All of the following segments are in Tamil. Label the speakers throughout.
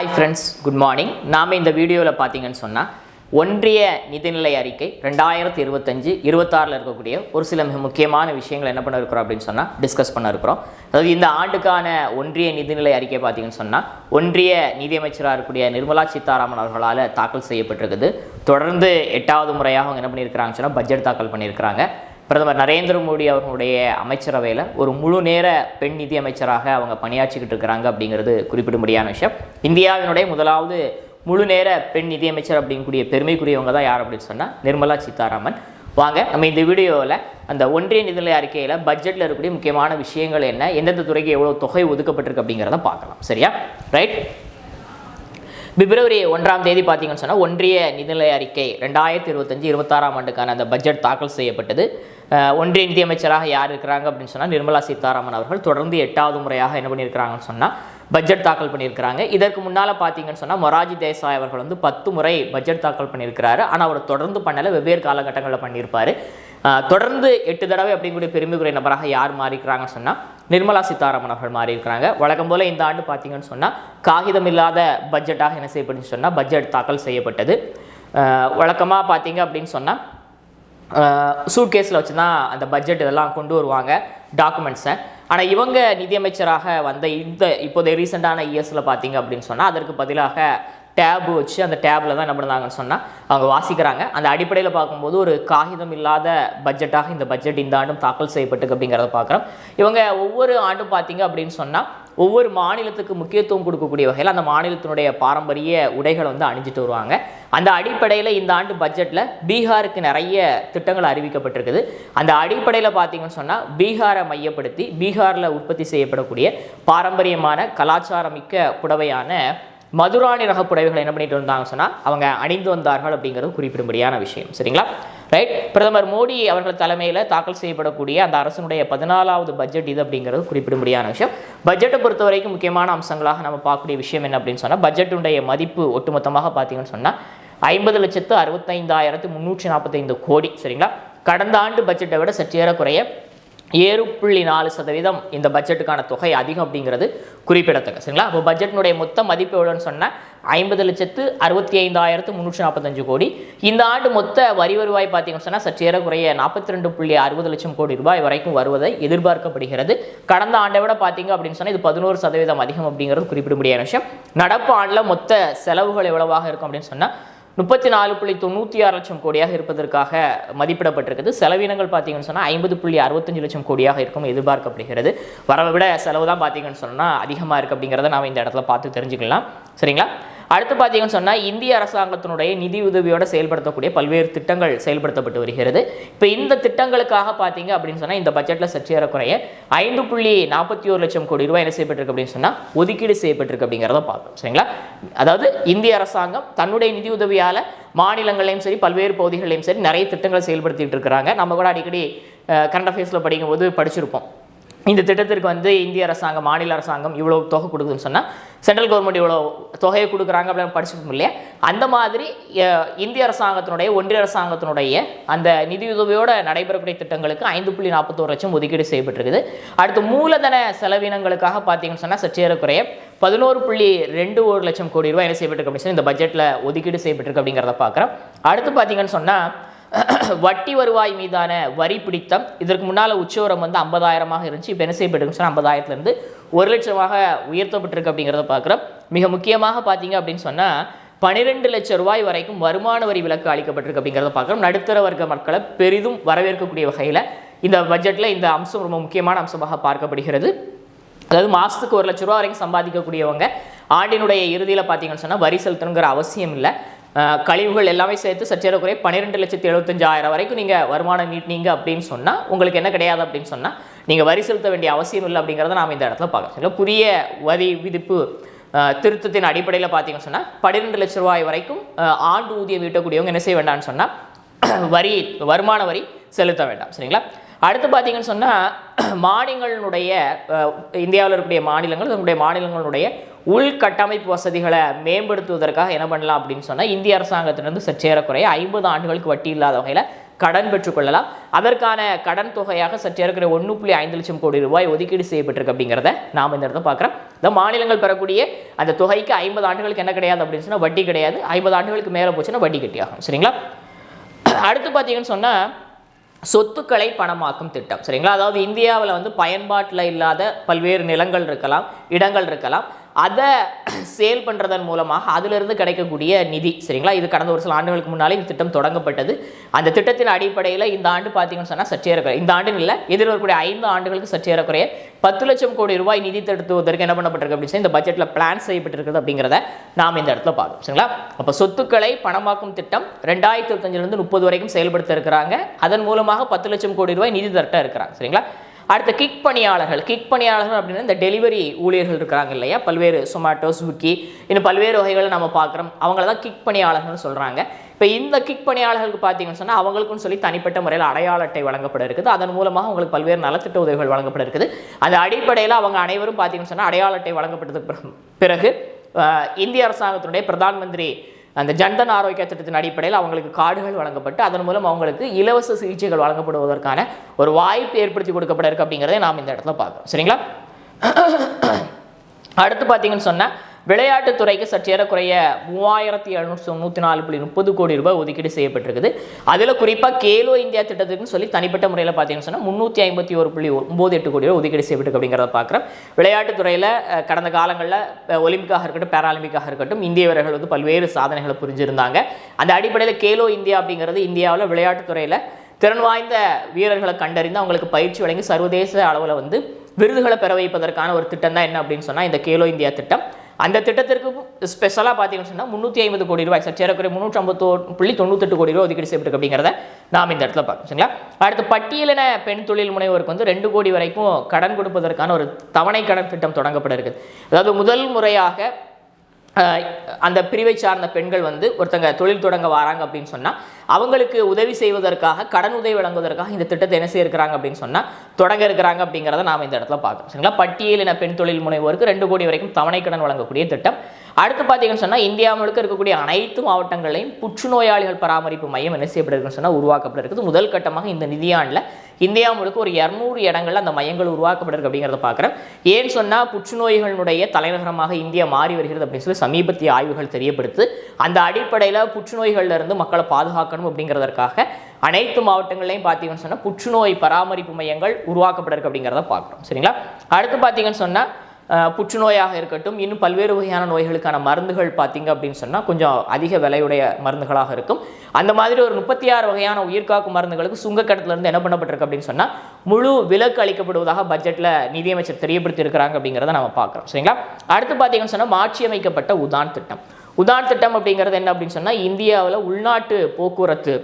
Speaker 1: Hi friends, good morning. நாம் இந்த வீடியோவில் பார்த்தீங்கன்னு சொன்னால் ஒன்றிய நிதிநிலை அறிக்கை 2025-26 இருக்கக்கூடிய ஒரு சில மிக முக்கியமான விஷயங்கள் என்ன பண்ண இருக்கிறோம் அப்படின்னு சொன்னால் டிஸ்கஸ் பண்ண இருக்கிறோம். அதாவது இந்த ஆண்டுக்கான ஒன்றிய நிதிநிலை அறிக்கை பார்த்தீங்கன்னு சொன்னால் ஒன்றிய நிதியமைச்சராக இருக்கக்கூடிய நிர்மலா சீதாராமன் அவர்களால் தாக்கல் செய்யப்பட்டிருக்குது. தொடர்ந்து 8வது முறையாக அவங்க என்ன பண்ணியிருக்கிறாங்கன்னு சொன்னால் பட்ஜெட் தாக்கல் பண்ணியிருக்கிறாங்க. பிரதமர் நரேந்திர மோடி அவர்களுடைய அமைச்சரவையில் ஒரு முழு நேர பெண் நிதி அமைச்சராக அவங்க பணியாற்றிக்கிட்டு இருக்கிறாங்க அப்படிங்கிறது குறிப்பிடும்படியான விஷயம். இந்தியாவினுடைய முதலாவது முழு நேர பெண் நிதியமைச்சர் அப்படிங்கக்கூடிய பெருமைக்குரியவங்க தான் யார் அப்படின்னு சொன்னால் நிர்மலா சீதாராமன். வாங்க நம்ம இந்த வீடியோவில் அந்த ஒன்றிய நிதிநிலை அறிக்கையில் பட்ஜெட்டில் இருக்கக்கூடிய முக்கியமான விஷயங்கள் என்ன, எந்தெந்த துறைக்கு எவ்வளோ தொகை ஒதுக்கப்பட்டிருக்கு அப்படிங்கிறத பார்க்கலாம். சரியா? ரைட். பிப்ரவரி 1ஆம் தேதி பார்த்தீங்கன்னு சொன்னால் ஒன்றிய நிதிநிலை அறிக்கை 2025-26 ஆண்டுக்கான அந்த பட்ஜெட் தாக்கல் செய்யப்பட்டது. ஒன்றிய நிதியமைச்சராக யார் இருக்கிறாங்க அப்படின்னு சொன்னால் நிர்மலா சீதாராமன் அவர்கள் தொடர்ந்து 8வது முறையாக என்ன பண்ணியிருக்கிறாங்கன்னு சொன்னால் பட்ஜெட் தாக்கல் பண்ணியிருக்கிறாங்க. இதற்கு முன்னால் பார்த்தீங்கன்னு சொன்னால் மொராஜி தேசாய் அவர்கள் 10 முறை பட்ஜெட் தாக்கல் பண்ணியிருக்கிறாரு. ஆனால் அவர் தொடர்ந்து பண்ணலை, வெவ்வேறு காலகட்டங்களில் பண்ணியிருப்பார். தொடர்ந்து 8 தடவை அப்படிங்கூடிய பெருமைக்குரிய நபராக யார் மாறிக்கிறாங்கன்னு சொன்னால் நிர்மலா சீதாராமன் அவர்கள் மாறி இருக்கிறாங்க. வழக்கம் போல் இந்த ஆண்டு பார்த்தீங்கன்னு சொன்னால் காகிதம் இல்லாத பட்ஜெட்டாக என்ன செய்யப்பட்டுன்னு சொன்னால் பட்ஜெட் தாக்கல் செய்யப்பட்டது. வழக்கமாக பார்த்தீங்க அப்படின்னு சொன்னால் சூட்கேஸில் வச்சு தான் அந்த பட்ஜெட் இதெல்லாம் கொண்டு வருவாங்க, டாக்குமெண்ட்ஸை. ஆனால் இவங்க நிதியமைச்சராக வந்த இப்போதைய ரீசெண்டான இயர்ஸில் பார்த்தீங்க அப்படின்னு சொன்னால் அதற்கு பதிலாக டேபு வச்சு அந்த டேபில் தான் என்ன பண்ணுறாங்கன்னு சொன்னால் அவங்க வாசிக்கிறாங்க. அந்த அடிப்படையில் பார்க்கும்போது ஒரு காகிதம் இல்லாத பட்ஜெட்டாக இந்த பட்ஜெட் இந்த ஆண்டும் தாக்கல் செய்யப்பட்டிருக்கு அப்படிங்கிறத பார்க்குறோம். இவங்க ஒவ்வொரு ஆண்டும் பார்த்தீங்க அப்படின்னு சொன்னால் ஒவ்வொரு மாநிலத்துக்கு முக்கியத்துவம் கொடுக்கக்கூடிய வகையில் அந்த மாநிலத்தினுடைய பாரம்பரிய உடைகளை அணிஞ்சிட்டு வருவாங்க. அந்த அடிப்படையில் இந்த ஆண்டு பட்ஜெட்டில் பீகாருக்கு நிறைய திட்டங்கள் அறிவிக்கப்பட்டிருக்குது. அந்த அடிப்படையில் பார்த்தீங்கன்னு சொன்னால் பீகாரை மையப்படுத்தி பீகாரில் உற்பத்தி செய்யப்படக்கூடிய பாரம்பரியமான கலாச்சாரமிக்க புடவையான மதுராணி ரக புடவைகளை என்ன பண்ணிட்டு வந்தாங்க சொன்னால் அவங்க அணிந்து வந்தார்கள் அப்படிங்கிறது குறிப்பிடும்படியான விஷயம். சரிங்களா? ரைட். பிரதமர் மோடி அவர்கள் தலைமையில் தாக்கல் செய்யப்படக்கூடிய அந்த அரசனுடைய 14வது பட்ஜெட் இது அப்படிங்கிறது குறிப்பிடும்படியான விஷயம். பட்ஜெட்டை பொறுத்த வரைக்கும் முக்கியமான அம்சங்களாக நம்ம பார்க்கக்கூடிய விஷயம் என்ன அப்படின்னு சொன்னால் பட்ஜெட்டுடைய மதிப்பு ஒட்டுமொத்தமாக பார்த்தீங்கன்னு சொன்னால் 50,65,345 கோடி. சரிங்களா? கடந்த ஆண்டு பட்ஜெட்டை விட சற்றேறக்குறைய 7.4% இந்த பட்ஜெட்டுக்கான தொகை அதிகம் அப்படிங்கிறது குறிப்பிடத்தக்க. சரிங்களா? அப்போ பட்ஜெட்டினுடைய மொத்த மதிப்பு எவ்வளோன்னு சொன்னால் 50,65,345 கோடி. இந்த ஆண்டு மொத்த வரி வருவாய் பார்த்தீங்கன்னு சொன்னால் சற்றேறக்குறைய 42.60 லட்சம் கோடி ரூபாய் வரைக்கும் வருவதை எதிர்பார்க்கப்படுகிறது. கடந்த ஆண்டை விட பார்த்தீங்க அப்படின்னு சொன்னால் இது 11% அதிகம் அப்படிங்கிறது குறிப்பிடும்படியான விஷயம். நடப்பு ஆண்டில் மொத்த செலவுகள் எவ்வளவாக இருக்கும் அப்படின்னு சொன்னால் 34.96 லட்சம் கோடியாக இருப்பதற்காக மதிப்பிடப்பட்டிருக்குது. செலவினங்கள் பார்த்தீங்கன்னு சொன்னால் 50.65 லட்சம் கோடியாக இருக்கும் எதிர்பார்க்கப்படுகிறது. வரவை விட செலவு தான் பார்த்தீங்கன்னு சொன்னால் அதிகமாக இருக்குது அப்படிங்கிறத நாம் இந்த இடத்துல பார்த்து தெரிஞ்சுக்கலாம். சரிங்களா? அடுத்து பார்த்தீங்கன்னு சொன்னால் இந்திய அரசாங்கத்தினுடைய நிதி உதவியோடு செயல்படுத்தக்கூடிய பல்வேறு திட்டங்கள் செயல்படுத்தப்பட்டு வருகிறது. இப்போ இந்த திட்டங்களுக்காக பார்த்தீங்க அப்படின்னு சொன்னால் இந்த பட்ஜெட்டில் சற்றேறக்குறைய 5.41 லட்சம் கோடி ரூபாய் என்ன செய்யப்பட்டிருக்கு அப்படின்னு சொன்னால் ஒதுக்கீடு செய்யப்பட்டிருக்கு அப்படிங்கிறத பார்க்கணும். சரிங்களா? அதாவது இந்திய அரசாங்கம் தன்னுடைய நிதி உதவியால் மாநிலங்களையும் சரி பல்வேறு பகுதிகளையும் சரி நிறைய திட்டங்களை செயல்படுத்திட்டு இருக்கிறாங்க. நம்ம கூட அடிக்கடி கரண்ட் அஃபேர்ஸில் படிக்கும்போது படிச்சிருப்போம். இந்த திட்டத்திற்கு இந்திய அரசாங்கம் மாநில அரசாங்கம் இவ்வளோ தொகை கொடுக்குதுன்னு சொன்னால் சென்ட்ரல் கவர்மெண்ட் இவ்வளோ தொகையை கொடுக்குறாங்க அப்படின்னு படிச்சிருப்போம் இல்லையா? அந்த மாதிரி இந்திய அரசாங்கத்தினுடைய ஒன்றிய அரசாங்கத்தினுடைய அந்த நிதியுதவியோடு நடைபெறக்கூடிய திட்டங்களுக்கு 5.41 லட்சம் ஒதுக்கீடு செய்யப்பட்டிருக்குது. அடுத்து மூலதன செலவினங்களுக்காக பார்த்தீங்கன்னு சொன்னால் சற்றேறக்குறைய 11.21 லட்சம் கோடி ரூபாய் என்ன செய்யப்பட்டிருக்கு அப்படின்னு சொல்லி இந்த பட்ஜெட்டில் ஒதுக்கீடு செய்யப்பட்டிருக்கு அப்படிங்கிறத பார்க்குறோம். அடுத்து பார்த்தீங்கன்னு சொன்னால் வட்டி வருவாய் மீதான வரி பிடித்தம் இதற்கு முன்னால் உச்சவரம் 50,000 இருந்துச்சு. இப்போ என்ன செய்யப்பட்டிருக்கு சொன்னால் 50,000லேருந்து 1 லட்சமாக உயர்த்தப்பட்டிருக்கு அப்படிங்கிறத பார்க்குறோம். மிக முக்கியமாக பார்த்தீங்க அப்படின்னு சொன்னால் 12 லட்சம் ரூபாய் வரைக்கும் வருமான வரி விலக்கு அளிக்கப்பட்டிருக்கு அப்படிங்கிறத பார்க்குறோம். நடுத்தர வர்க்க மக்களை பெரிதும் வரவேற்கக்கூடிய வகையில் இந்த பட்ஜெட்டில் இந்த அம்சம் ரொம்ப முக்கியமான அம்சமாக பார்க்கப்படுகிறது. அதாவது மாதத்துக்கு 1 லட்ச ரூபா வரைக்கும் சம்பாதிக்கக்கூடியவங்க ஆண்டினுடைய இறுதியில் பார்த்தீங்கன்னு சொன்னால் வரி செலுத்தணுங்கிற அவசியம் இல்லை. கழிவுகள் எல்லாமே சேர்த்து சற்றேறக்குறைய 12,75,000 வரைக்கும் நீங்கள் வருமானம் நீட்டினீங்க அப்படின்னு சொன்னால் உங்களுக்கு என்ன கிடையாது அப்படின்னு சொன்னால் நீங்கள் வரி செலுத்த வேண்டிய அவசியம் இல்லை அப்படிங்கிறத நாம் இந்த இடத்துல பார்க்குறோம். புதிய வரி விதிப்பு திருத்தத்தின் அடிப்படையில் பார்த்தீங்கன்னு சொன்னால் 12 லட்ச ரூபாய் வரைக்கும் ஆண்டு ஊதியம் ஈட்டக்கூடியவங்க என்ன செய்ய வேண்டாம்னு சொன்னால் வருமான வரி செலுத்த வேண்டாம். சரிங்களா? அடுத்து பார்த்தீங்கன்னு சொன்னால் மாநிலங்களுடைய இந்தியாவில் இருக்கக்கூடிய மாநிலங்கள் தன்னுடைய மாநிலங்களுடைய உள்கட்டமைப்பு வசதிகளை மேம்படுத்துவதற்காக என்ன பண்ணலாம் அப்படின்னு சொன்னால் இந்திய அரசாங்கத்திலிருந்து சற்றேறக்குறைய 50 ஆண்டுகளுக்கு வட்டி இல்லாத வகையில் கடன் பெற்றுக்கொள்ளலாம். அதற்கான கடன் தொகையாக சற்றேறக்குறைய 1.5 லட்சம் கோடி ரூபாய் ஒதுக்கீடு செய்யப்பட்டிருக்கு அப்படிங்கிறத நாம் இந்த இடத்துல பார்க்குறோம். இந்த மாநிலங்கள் பெறக்கூடிய அந்த தொகைக்கு 50 ஆண்டுகளுக்கு என்ன கிடையாது அப்படின்னு சொன்னால் வட்டி கிடையாது. 50 ஆண்டுகளுக்கு மேலே போச்சுன்னா வட்டி கட்டியாகும். சரிங்களா? அடுத்து பார்த்தீங்கன்னு சொன்னால் சொத்துக்களை பணமாக்கும் திட்டம். சரிங்களா? அதாவது இந்தியாவில் வந்து பயன்பாட்டில் இல்லாத பல்வேறு நிலங்கள் இருக்கலாம், இடங்கள் இருக்கலாம். அதை சேல் பண்ணுறதன் மூலமாக அதிலிருந்து கிடைக்கக்கூடிய நிதி. சரிங்களா? இது கடந்த ஒரு சில ஆண்டுகளுக்கு முன்னாலே இந்த திட்டம் தொடங்கப்பட்டது. அந்த திட்டத்தின் அடிப்படையில் இந்த ஆண்டு பார்த்தீங்கன்னு சொன்னால் சற்றேறக்குறைய, இந்த ஆண்டுன்னு இல்லை, எதிர்வரக்கூடிய 5 ஆண்டுகளுக்கு சற்றேறக்குறைய 10 லட்சம் கோடி ரூபாய் நிதி திரட்டுவதற்கு என்ன பண்ணப்பட்டிருக்கு அப்படின்னு இந்த பட்ஜெட்டில் பிளான் செய்யப்பட்டிருக்கிறது அப்படிங்கிறத நாம் இந்த இடத்துல பார்க்கணும். சரிங்களா? அப்போ சொத்துக்களை பணமாக்கும் திட்டம் 2025 30 வரைக்கும் செயல்படுத்த இருக்கிறாங்க. அதன் மூலமாக 10 லட்சம் கோடி ரூபாய் நிதி திரட்ட இருக்கிறாங்க. சரிங்களா? அடுத்த கிக் பணியாளர்கள் அப்படின்னா இந்த டெலிவரி ஊழியர்கள் இருக்கிறாங்க இல்லையா, பல்வேறு சொமாட்டோ, ஸ்விக்கி, இன்னும் பல்வேறு வகைகளை நம்ம பார்க்குறோம். அவங்கள தான் கிக் பணியாளர்கள்னு சொல்கிறாங்க. இப்போ இந்த கிக் பணியாளர்களுக்கு பார்த்தீங்கன்னு சொன்னால் அவங்களுக்குன்னு சொல்லி தனிப்பட்ட முறையில் அடையாள அட்டை வழங்கப்பட இருக்குது. அதன் மூலமாக அவங்களுக்கு பல்வேறு நலத்திட்ட உதவிகள் வழங்கப்பட இருக்குது. அந்த அடிப்படையில் அவங்க அனைவரும் பார்த்தீங்கன்னு சொன்னால் அடையாள அட்டை வழங்கப்பட்டதுக்கு பிறகு இந்திய அரசாங்கத்தினுடைய பிரதான் மந்திரி அந்த ஜன்தன் ஆரோக்கிய திட்டத்தின் அடிப்படையில் அவங்களுக்கு கார்டுகள் வழங்கப்பட்டு அதன் மூலம் அவங்களுக்கு இலவச சிகிச்சைகள் வழங்கப்படுவதற்கான ஒரு வாய்ப்பு ஏற்படுத்தி கொடுக்கப்பட இருக்கு அப்படிங்கிறதை நாம் இந்த இடத்துல பார்க்குறோம். சரிங்களா? அடுத்து பார்த்தீங்கன்னு சொன்னால் விளையாட்டுத்துறைக்கு சற்றேறக்குறைய 3794.30 கோடி ரூபாய் ஒதுக்கீடு செய்யப்பட்டிருக்குது. அதில் குறிப்பாக கேலோ இந்தியா திட்டத்துக்குன்னு சொல்லி தனிப்பட்ட முறையில் பார்த்தீங்கன்னு சொன்னால் 351.98 கோடி ரூபாய் ஒதுக்கீடு செய்யப்பட்டிருக்கு அப்படிங்கிறத பார்க்குறோம். விளையாட்டுத்துறையில் கடந்த காலங்களில் ஒலிம்பிக்காக இருக்கட்டும், பேராலிம்பிக்காக இருக்கட்டும், இந்திய வீரர்கள் வந்து பல்வேறு சாதனைகளை புரிஞ்சிருந்தாங்க. அந்த அடிப்படையில் கேலோ இந்தியா அப்படிங்கிறது இந்தியாவில் விளையாட்டுத்துறையில் திறன் வாய்ந்த வீரர்களை கண்டறிந்து அவங்களுக்கு பயிற்சி வழங்கி சர்வதேச அளவில் வந்து விருதுகளை பெற வைப்பதற்கான ஒரு திட்டம் தான் என்ன அப்படின்னு சொன்னால் இந்த கேலோ இந்தியா திட்டம். அந்த திட்டத்திற்கு ஸ்பெஷலாக பார்த்தீங்கன்னு சொன்னால் 350 கோடி ரூபாய், சற்றேறக்குறைய 351.98 கோடி ரூபாய் ஒதுக்கீடு செய்யப்பட்டிருக்கு அப்படிங்கிறத நாம் இந்த இடத்துல பார்க்கணும். சரிங்களா? அடுத்து பட்டியலின பெண் தொழில் முனைவோருக்கு வந்து 2 கோடி வரைக்கும் கடன் கொடுப்பதற்கான ஒரு தவணை கடன் திட்டம் தொடங்கப்பட இருக்குது. அதாவது முதல் முறையாக அந்த பிரிவை சார்ந்த பெண்கள் வந்து ஒருத்தங்க தொழில் தொடங்க வராங்க அப்படின்னு சொன்னால் அவங்களுக்கு உதவி செய்வதற்காக, கடன் உதவி வழங்குவதற்காக இந்த திட்டத்தை என்ன செய்யிருக்கிறாங்க அப்படின்னு சொன்னால் தொடங்க இருக்கிறாங்க அப்படிங்கிறத நாம் இந்த இடத்துல பார்க்கணும். சரிங்களா? பட்டியலின பெண் தொழில் முனைவோருக்கு 2 கோடி வரைக்கும் தவணை கடன் வழங்கக்கூடிய திட்டம். அடுத்து பார்த்தீங்கன்னு சொன்னால் இந்தியா முழுக்க இருக்கக்கூடிய அனைத்து மாவட்டங்களையும் புற்றுநோயாளிகள் பராமரிப்பு மையம் என்ன செய்யப்பட்டிருக்குன்னு சொன்னால் உருவாக்கப்பட இருக்குது. முதல் கட்டமாக இந்த நிதியாண்டில் இந்தியா முழுக்க ஒரு 200 இடங்களில் அந்த மையங்கள் உருவாக்கப்பட்டிருக்கு அப்படிங்கிறத பார்க்குறேன். ஏன்னு சொன்னால் புற்றுநோய்களுடைய தலைநகரமாக இந்தியா மாறி வருகிறது அப்படின்னு சொல்லி சமீபத்திய ஆய்வுகள் தெரியப்படுத்து. அந்த அடிப்படையில் புற்றுநோய்களில் இருந்து மக்களை பாதுகாக்கணும் அப்படிங்கிறதற்காக அனைத்து மாவட்டங்களையும் பார்த்தீங்கன்னு சொன்னால் புற்றுநோய் பராமரிப்பு மையங்கள் உருவாக்கப்பட்டிருக்கு அப்படிங்கிறத பார்க்குறோம். சரிங்களா? அடுத்து பார்த்தீங்கன்னு சொன்னால் புற்றுநோயாக இருக்கட்டும், இன்னும் பல்வேறு வகையான நோய்களுக்கான மருந்துகள் பார்த்தீங்க அப்படின்னு சொன்னால் கொஞ்சம் அதிக விலையுடைய மருந்துகளாக இருக்கும். அந்த மாதிரி ஒரு 36 வகையான உயிர்காக்கும் மருந்துகளுக்கு சுங்கக்கட்டத்திலிருந்து என்ன பண்ணப்பட்டிருக்கு அப்படின்னு சொன்னால் முழு விலக்கு அளிக்கப்படுவதாக பட்ஜெட்டில் நிதியமைச்சர் தெரியப்படுத்தி இருக்கிறாங்க அப்படிங்கிறத நம்ம பார்க்குறோம். சரிங்களா? அடுத்து பார்த்தீங்கன்னு சொன்னால் மாற்றியமைக்கப்பட்ட உதான் திட்டம். உதான் திட்டம் அப்படிங்கிறது என்ன அப்படின்னு சொன்னால் இந்தியாவில் உள்நாட்டு போக்குவரத்து,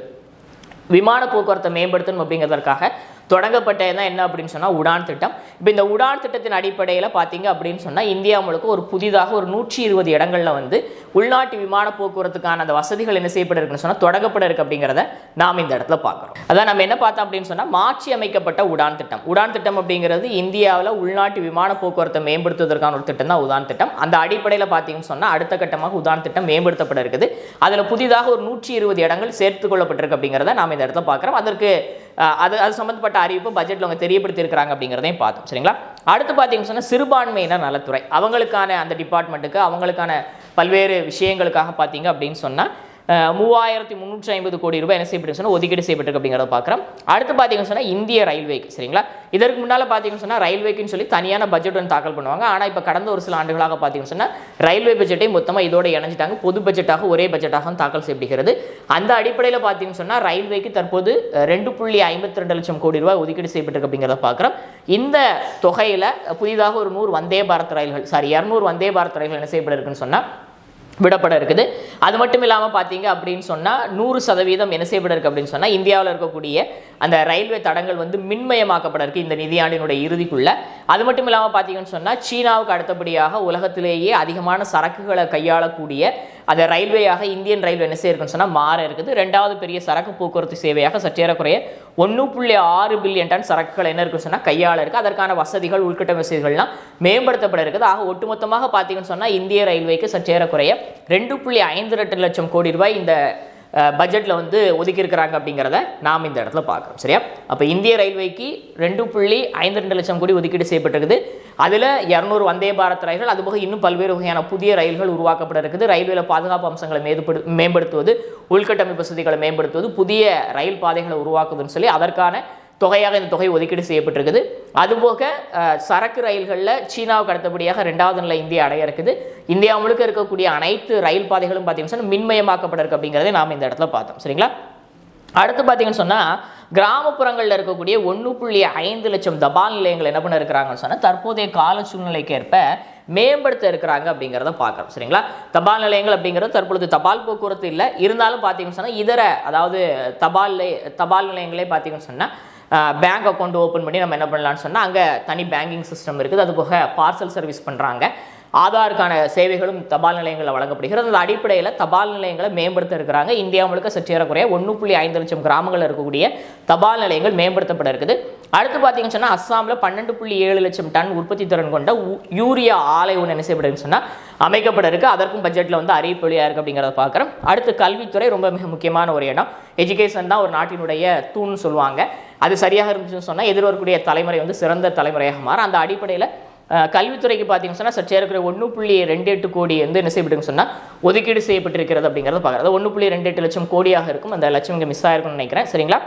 Speaker 1: விமான போக்குவரத்தை மேம்படுத்தணும் அப்படிங்கிறதற்காக தொடங்கப்பட்டது என்ன அப்படின்னு சொன்னால் உடான் திட்டம். இப்போ இந்த உடான் திட்டத்தின் அடிப்படையில் பார்த்தீங்க அப்படின்னு சொன்னால் இந்தியா முழுக்க ஒரு புதிதாக ஒரு 120 இடங்களில் வந்து உள்நாட்டு விமான போக்குவரத்துக்கான அந்த வசதிகள் என்ன செய்யப்பட இருக்குன்னு சொன்னால் தொடங்கப்பட இருக்கு அப்படிங்கிறத நாம் இந்த இடத்துல பார்க்குறோம். அதான் நம்ம என்ன பார்த்தோம் அப்படின்னு சொன்னால் மாற்றி அமைக்கப்பட்ட உடான் திட்டம். உடான் திட்டம் அப்படிங்கிறது இந்தியாவில் உள்நாட்டு விமான போக்குவரத்தை மேம்படுத்துவதற்கான ஒரு திட்டம் தான் உதான் திட்டம். அந்த அடிப்படையில் பார்த்தீங்கன்னு சொன்னால் அடுத்த கட்டமாக உதான் திட்டம் மேம்படுத்தப்பட இருக்குது. அதில் புதிதாக ஒரு 120 இடங்கள் சேர்த்துக் கொள்ளப்பட்டிருக்கு அப்படிங்கிறத நாம் இந்த இடத்துல பார்க்குறோம். அதற்கு அது சம்பந்தப்பட்ட அறிவிப்பு பட்ஜெட்டில் அவங்க தெரியப்படுத்தி இருக்கிறாங்க அப்படிங்கிறதையும் பார்த்தோம். சரிங்களா? அடுத்து பார்த்தீங்கன்னு சொன்னால் சிறுபான்மையினர் நலத்துறை, அவங்களுக்கான அந்த டிபார்ட்மெண்ட்டுக்கு அவங்களுக்கான பல்வேறு விஷயங்களுக்காக பார்த்தீங்க அப்படின்னு சொன்னால் 3350 கோடி ரூபாய் என்ன செய்யப்பட்டு சொன்னால் ஒதுக்கீடு செய்யப்பட்டிருக்கு அப்படிங்கிறத பார்க்குறோம். அடுத்து பார்த்தீங்கன்னு சொன்னால் இந்திய ரயில்வேக்கு. சரிங்களா? இதற்கு முன்னால் பார்த்தீங்கன்னு சொன்னால் ரயில்வேக்குன்னு சொல்லி தனியான பட்ஜெட் ஒன்று தாக்கல் பண்ணுவாங்க. ஆனால் இப்போ கடந்த ஒரு சில ஆண்டுகளாக பார்த்தீங்கன்னு சொன்னால் ரயில்வே பட்ஜெட்டை மொத்தமாக இதோட இணைஞ்சிட்டாங்க. பொது பட்ஜெட்டாக ஒரே பட்ஜெட்டாக தாக்கல் செய்யப்படுகிறது. அந்த அடிப்படையில் பார்த்தீங்கன்னு சொன்னால் ரயில்வேக்கு தற்போது 2.52 லட்சம் கோடி ரூபாய் ஒதுக்கீடு செய்யப்பட்டிருக்கு அப்படிங்கிறத பார்க்குறோம். இந்த தொகையில் புதிதாக ஒரு 200 வந்தே பாரத் ரயில்கள் என்ன செய்யப்பட இருக்குன்னு சொன்னால் விடப்பட இருக்குது. அது மட்டும் இல்லாமல் பார்த்தீங்க அப்படின்னு சொன்னால் 100% என்ன செய்யப்பட இருக்கு அப்படின்னு சொன்னால் இந்தியாவில் இருக்கக்கூடிய அந்த ரயில்வே தடங்கள் வந்து மின்மயமாக்கப்பட இருக்கு இந்த நிதியாண்டினுடைய இறுதிக்குள்ள. அது மட்டும் இல்லாமல் பார்த்தீங்கன்னு சொன்னால் சீனாவுக்கு அடுத்தபடியாக உலகத்திலேயே அதிகமான சரக்குகளை கையாளக்கூடிய அந்த ரயில்வேயாக இந்தியன் ரயில்வே என்ன செய்யிருக்குன்னு சொன்னால் மாற இருக்குது. 2வது பெரிய சரக்கு போக்குவரத்து சேவையாக சற்றேறக்குறைய 1.6 பில்லியன் டன் சரக்குகள் என்ன இருக்குன்னு சொன்னால் கையாள இருக்குது. அதற்கான வசதிகள், உள்கட்ட வசதிகள்லாம் மேம்படுத்தப்பட இருக்குது. ஆக ஒட்டுமொத்தமாக பார்த்தீங்கன்னு சொன்னால் இந்திய ரயில்வேக்கு சற்றேறக்குறைய 2.52 லட்சம் கோடி ரூபாய் இந்த பட்ஜெட்டில் வந்து ஒதுக்கி இருக்கிறாங்க அப்படிங்கிறத நாம் இந்த இடத்துல பார்க்குறோம். சரியா? அப்போ இந்திய ரயில்வேக்கு 2.52 லட்சம் கோடி ஒதுக்கீடு செய்யப்பட்டிருக்குது. அதில் 200 வந்தே பாரத் ரயில்கள், அதுபோக இன்னும் பல்வேறு வகையான புதிய ரயில்கள் உருவாக்கப்பட இருக்குது. ரயில்வேல பாதுகாப்பு அம்சங்களை மேம்படுத்துவது, உள்கட்டமைப்பு வசதிகளை மேம்படுத்துவது, புதிய ரயில் பாதைகளை உருவாக்குவதுன்னு சொல்லி அதற்கான தொகையாக இந்த தொகை ஒதுக்கீடு செய்யப்பட்டிருக்குது. அதுபோக சரக்கு ரயில்களில் சீனாவுக்கு அடுத்தபடியாக 2வது நிலை இந்தியா அடைய இருக்குது. இந்தியா முழுக்க இருக்கக்கூடிய அனைத்து ரயில் பாதைகளும் பார்த்தீங்கன்னா மின்மயமாக்கப்பட இருக்கு அப்படிங்கிறதை நாம் இந்த இடத்துல பார்த்தோம். சரிங்களா? அடுத்து பார்த்தீங்கன்னு சொன்னால் கிராமப்புறங்களில் இருக்கக்கூடிய 1.5 லட்சம் தபால் நிலையங்கள் என்ன பண்ண இருக்கிறாங்கன்னு சொன்னால் தற்போதைய கால சூழ்நிலைக்கு ஏற்ப மேம்படுத்த இருக்கிறாங்க அப்படிங்கிறத பார்க்குறோம். சரிங்களா? தபால் நிலையங்கள் அப்படிங்கிறது தற்பொழுது தபால் போக்குவரத்து இல்லை, இருந்தாலும் பார்த்தீங்கன்னு சொன்னால் இதர அதாவது தபால் நிலையங்களே பார்த்தீங்கன்னு சொன்னால் பேங்க் அக்கௌண்ட் ஓப்பன் பண்ணி நம்ம என்ன பண்ணலாம்னு சொன்னால் அங்கே தனி பேங்கிங் சிஸ்டம் இருக்குது. அது போக பார்சல் சர்வீஸ் பண்ணுறாங்க. ஆதாருக்கான சேவைகளும் தபால் நிலையங்களில் வழங்கப்படுகிறது. அந்த அடிப்படையில் தபால் நிலையங்களை மேம்படுத்த இருக்கிறாங்க. இந்தியா முழுக்க சற்றேறக்குறைய 1.5 லட்சம் கிராமங்களில் இருக்கக்கூடிய தபால் நிலையங்கள் மேம்படுத்தப்பட இருக்குது. அடுத்து பார்த்தீங்கன்னு சொன்னால் அஸ்ஸாமில் 12.7 லட்சம் டன் உற்பத்தி திறன் கொண்ட யூரியா ஆலை ஒன்று என்ன செய்யப்படுதுன்னு சொன்னால் அமைக்கப்பட இருக்குது. அதற்கும் பட்ஜெட்டில் வந்து அறிவிப்பு வெளியாக இருக்குது அப்படிங்கிறத பார்க்குறோம். அடுத்து கல்வித்துறை ரொம்ப மிக முக்கியமான ஒரு இடம். எஜுகேஷன் தான் ஒரு நாட்டினுடைய தூண்னு சொல்லுவாங்க. அது சரியாக இருந்துச்சுன்னு சொன்னால் எதிர்வரக்கூடிய தலைமுறை வந்து சிறந்த தலைமுறையாக மாறும். அந்த அடிப்படையில் கல்வித்துறைக்கு பார்த்தீங்கன்னு சொன்னால் சற்றே இருக்கிற 1.28 கோடி வந்து என்ன செய்யப்பட்டுன்னு சொன்னால் ஒதுக்கீடு செய்யப்பட்டிருக்கிறது அப்படிங்கிறத பார்க்குறது. 1.28 லட்சம் கோடியாக இருக்கும். அந்த லட்சம் இங்கே மிஸ் ஆயிருக்கும்னு நினைக்கிறேன். சரிங்களா?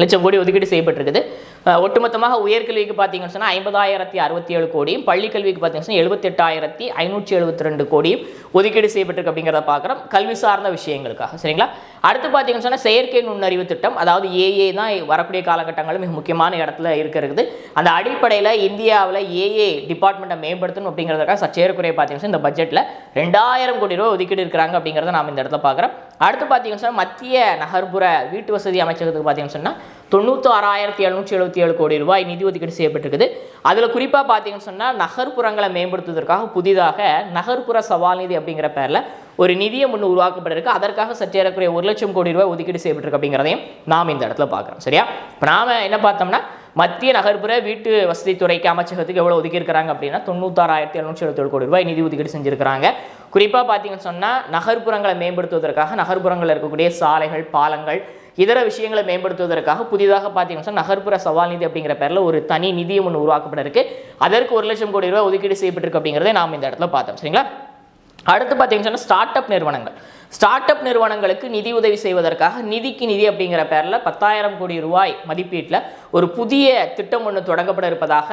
Speaker 1: லட்சம் கோடி ஒதுக்கீடு செய்யப்பட்டிருக்குது. ஒட்டுமொத்தமாக உயர்கல்விக்கு பார்த்தீங்கன்னு சொன்னால் 50,067 கோடியும், பள்ளிக்கல்விக்கு பார்த்தீங்கன்னா 78,572 கோடியும் ஒதுக்கீடு செய்யப்பட்டிருக்கு அப்படிங்கிறத பார்க்குறோம் கல்வி சார்ந்த விஷயங்களுக்காக. சரிங்களா? அடுத்து பார்த்தீங்கன்னு சொன்னால் செயற்கை நுண்ணறிவு திட்டம், அதாவது ஏஏ தான் வரக்கூடிய காலகட்டங்களும் மிக முக்கியமான இடத்துல இருக்கிறது. அந்த அடிப்படையில் இந்தியாவில் ஏஏ டிபார்ட்மெண்ட்டை மேம்படுத்தணும் அப்படிங்கிறதுக்காக சற்றேறக்குறைய பார்த்தீங்கன்னா இந்த பட்ஜெட்டில் 2000 கோடி ரூபாய் ஒதுக்கீடு இருக்கிறாங்க அப்படிங்கிறத நாம் இந்த இடத்துல பார்க்குறோம். அடுத்து பார்த்தீங்கன்னு சொன்னால் மத்திய நகர்ப்புற வீட்டு வசதி அமைச்சகத்துக்கு பார்த்தீங்கன்னு சொன்னால் 96,777 கோடி ரூபாய் நிதி ஒதுக்கீடு செய்யப்பட்டிருக்குது. அதில் குறிப்பாக பார்த்தீங்கன்னு சொன்னால் நகர்ப்புறங்களை மேம்படுத்துவதற்காக புதிதாக நகர்ப்புற சவால் நிதி அப்படிங்கிற பேரில் ஒரு நிதியம் ஒன்று உருவாக்கப்பட்டிருக்கு. அதற்காக சற்றேறக்குறைய 1 லட்சம் கோடி ரூபாய் ஒதுக்கீடு செய்யப்பட்டிருக்கு அப்படிங்கிறதையும் நாம் இந்த இடத்துல பார்க்குறோம். சரியா? இப்போ நாம் என்ன பார்த்தோம்னா மத்திய நகர்ப்புற வீட்டு வசதித்துறைக்கு அமைச்சகத்துக்கு எவ்வளோ ஒதுக்கியிருக்கிறாங்க அப்படின்னா 96,777 கோடி ரூபாய் நிதி ஒதுக்கீடு செஞ்சுருக்கிறாங்க. குறிப்பாக பார்த்தீங்கன்னு சொன்னால் நகர்ப்புறங்களை மேம்படுத்துவதற்காக நகர்ப்புறங்களில் இருக்கக்கூடிய சாலைகள், பாலங்கள், இதர விஷயங்களை மேம்படுத்துவதற்காக புதிதாக பார்த்தீங்கன்னா நகர்ப்புற சவால் நிதி அப்படிங்கிற பேரில் ஒரு தனி நிதியம் ஒன்று உருவாக்கப்பட இருக்கு. அதற்கு 1 லட்சம் கோடி ரூபாய் ஒதுக்கீடு செய்யப்பட்டிருக்கு அப்படிங்கிறதை நாம் இந்த இடத்துல பார்த்தோம். சரிங்களா? அடுத்து பார்த்தீங்கன்னா ஸ்டார்ட் அப் நிறுவனங்களுக்கு நிதி உதவி செய்வதற்காக நிதிக்கு நிதி அப்படிங்கிற பேரில் 10,000 கோடி ரூபாய் மதிப்பீட்டில் ஒரு புதிய திட்டம் ஒன்று தொடங்கப்பட இருப்பதாக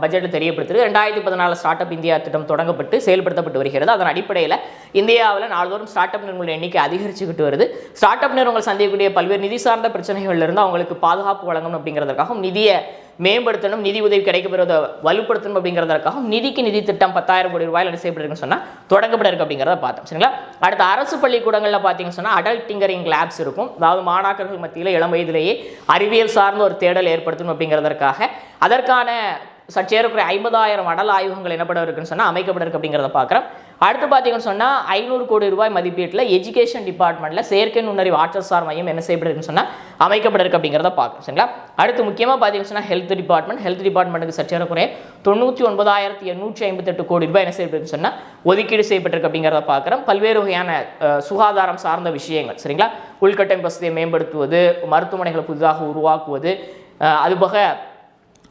Speaker 1: பட்ஜெட்டில் தெரியப்படுத்துது. 2014 ஸ்டார்ட் அப் இந்தியா திட்டம் தொடங்கப்பட்டு செயல்படுத்தப்பட்டு வருகிறது. அதன் அடிப்படையில் இந்தியாவில் நாள்தோறும் ஸ்டார்ட் அப் நிறுவனங்கள் எண்ணிக்கை அதிகரிச்சுக்கிட்டு வருது. ஸ்டார்ட் அப் நிறுவனங்கள் சந்திக்கக்கூடிய பல்வேறு நிதி சார்ந்த பிரச்சனைகளிலிருந்து அவங்களுக்கு பாதுகாப்பு வழங்கணும் அப்படிங்கிறதுக்காகவும் நிதியை மேம்படுத்தணும், நிதி உதவி கிடைக்கப்பெறுவதை வலுப்படுத்தணும் அப்படிங்கிறதுக்காகவும் நிதிக்கு நிதி திட்டம் 10,000 கோடி ரூபாயில் என்ன செய்யப்பட்டிருக்குன்னு சொன்னால் தொடங்கப்பட இருக்கு அப்படிங்கிறத பார்த்தோம். சரிங்களா? அடுத்த அரசு பள்ளிக்கூடங்களில் பார்த்தீங்கன்னு சொன்னால் அடல்ட் டிங்கரிங் லேப்ஸ் இருக்கும். அதாவது மாணாக்கர்கள் மத்தியில் இளம் வயதிலேயே அறிவியல் சார்ந்த ஒரு தேடல் ஏற்படுத்தணும் அப்படிங்கிறதற்காக அதற்கான சற்றேறக்குறைய 50,000 அடல் ஆய்வகங்கள் என்னப்பட இருக்குன்னு சொன்னால் அமைக்கப்பட இருக்கு அப்படிங்கிறத பார்க்குறோம். அடுத்து பார்த்தீங்கன்னு சொன்னால் 500 கோடி ரூபாய் மதிப்பீட்டில் எஜுகேஷன் டிபார்ட்மெண்ட்டில் செயற்கை நுண்ணறிவு ஆற்றல் சார் மையம் என்ன செய்யப்படுதுன்னு சொன்னால் அமைக்கப்பட இருக்கு அப்படிங்கிறத பார்க்குறோம். சரிங்களா? அடுத்து முக்கியமாக பார்த்தீங்கன்னு சொன்னால் ஹெல்த் டிபார்ட்மெண்ட்டுக்கு சற்றேறக்குறைய 99,858 கோடி ரூபாய் என்ன செய்யப்படுதுன்னு சொன்னால் ஒதுக்கீடு செய்யப்பட்டிருக்கு அப்படிங்கிறத பார்க்குறோம். பல்வேறு வகையான சுகாதாரம் சார்ந்த விஷயங்கள். சரிங்களா? உள்கட்டமைப்பு வசதியை மேம்படுத்துவது, மருத்துவமனைகளை புதிதாக உருவாக்குவது, அதுபோக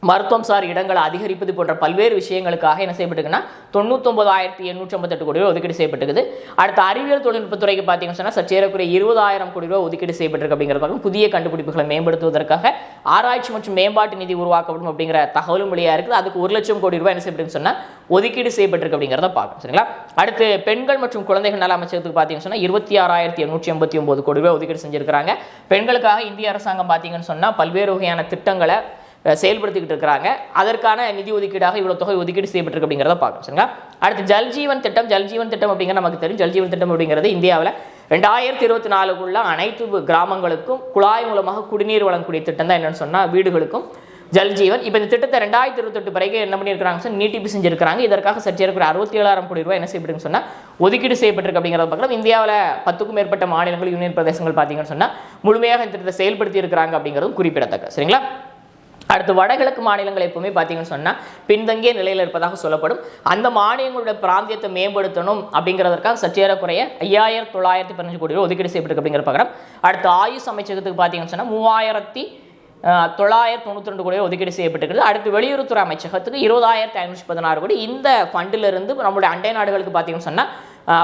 Speaker 1: மருத்துவம் சார் இடங்களை அதிகரிப்பது போன்ற பல்வேறு விஷயங்களுக்காக என்ன செய்யப்பட்டிருக்குன்னா 99,858 கோடி ரூபாய் ஒதுக்கீடு செய்யப்பட்டிருக்குது. அடுத்த அறிவியல் தொழில்நுட்பத்துறைக்கு பார்த்தீங்கன்னு சொன்னால் சற்றேறக்குறைய 20,000 கோடி ரூபாய் ஒதுக்கீடு செய்யப்பட்டிருக்கு அப்படிங்கிறதுக்காக புதிய கண்டுபிடிப்புகளை மேம்படுத்துவதற்காக ஆராய்ச்சி மற்றும் மேம்பாட்டு நிதி உருவாக்கப்படும் அப்படிங்கிற தகவலும் வெளியாக இருக்குது. அதுக்கு 1 லட்சம் கோடி ரூபாய் என்ன செய்யப்பட்டுன்னு சொன்னால் ஒதுக்கீடு செய்யப்பட்டிருக்கு அப்படிங்கிறத பார்க்கணும். சரிங்களா? அடுத்து பெண்கள் மற்றும் குழந்தைகள் நல அமைச்சகத்துக்கு பார்த்தீங்கன்னு சொன்னால் 26,889 கோடி ரூபாய் ஒதுக்கீடு செஞ்சிருக்கிறாங்க. பெண்களுக்காக இந்திய அரசாங்கம் பார்த்தீங்கன்னு சொன்னால் பல்வேறு வகையான திட்டங்களை செயல்படுத்திக்கிட்டு இருக்கிறாங்க. அதற்கான நிதி ஒதுக்கீடாக இவ்வளோ தொகை ஒதுக்கீடு செய்யப்பட்டிருக்கு அப்படிங்கிறத பார்க்கணும். சரிங்களா? அடுத்து ஜல்ஜீவன் திட்டம் அப்படிங்கிற நமக்கு தெரியும். ஜல்ஜீவன் திட்டம் அப்படிங்கிறது இந்தியாவில் 2024 அனைத்து கிராமங்களுக்கும் குழாய் மூலமாக குடிநீர் வழங்கக்கூடிய திட்டம் தான். என்னன்னு சொன்னால் வீடுகளுக்கும் ஜல்ஜீவன். இப்போ இந்த திட்டத்தை 2028 வரைக்கும் என்ன பண்ணியிருக்காங்க, நீட்டிப்பு செஞ்சிருக்காங்க. இதற்காக சற்றேறக்குறைய 67,000 கோடி ரூபாய் என்ன செய்யப்பட்டுன்னு சொன்னால் ஒதுக்கீடு செய்யப்பட்டிருக்கு அப்படிங்கிறத பார்க்கலாம். இந்தியாவில் 10க்கும் மேற்பட்ட மாநிலங்கள், யூனியன் பிரதேசங்கள் பார்த்தீங்கன்னு சொன்னால் முழுமையாக இந்த திட்டத்தை செயல்படுத்தி இருக்கிறாங்க அப்படிங்கிறதும் குறிப்பிடத்தக்க. சரிங்களா? அடுத்து வடகிழக்கு மாநிலங்கள் எப்பவுமே பார்த்தீங்கன்னு சொன்னால் பின்தங்கிய நிலையில் இருப்பதாக சொல்லப்படும். அந்த மாநிலங்களுடைய பிராந்தியத்தை மேம்படுத்தணும் அப்படிங்கிறதற்காக சற்றேறக்குறைய 5,915 கோடி ரூபாய் ஒதுக்கீடு செய்யப்பட்டிருக்கு அப்படிங்கிற பார்க்குறோம். அடுத்து ஆயுஷ் அமைச்சகத்துக்கு பார்த்தீங்கன்னு சொன்னால் 992 கோடி ஒதுக்கீடு செய்யப்பட்டிருக்கிறது. அடுத்து வெளியுறவுத்துறை அமைச்சகத்துக்கு 20,516 கோடி. இந்த ஃபண்டிலிருந்து நம்மளுடைய அண்டை நாடுகளுக்கு பார்த்தீங்கன்னு சொன்னால்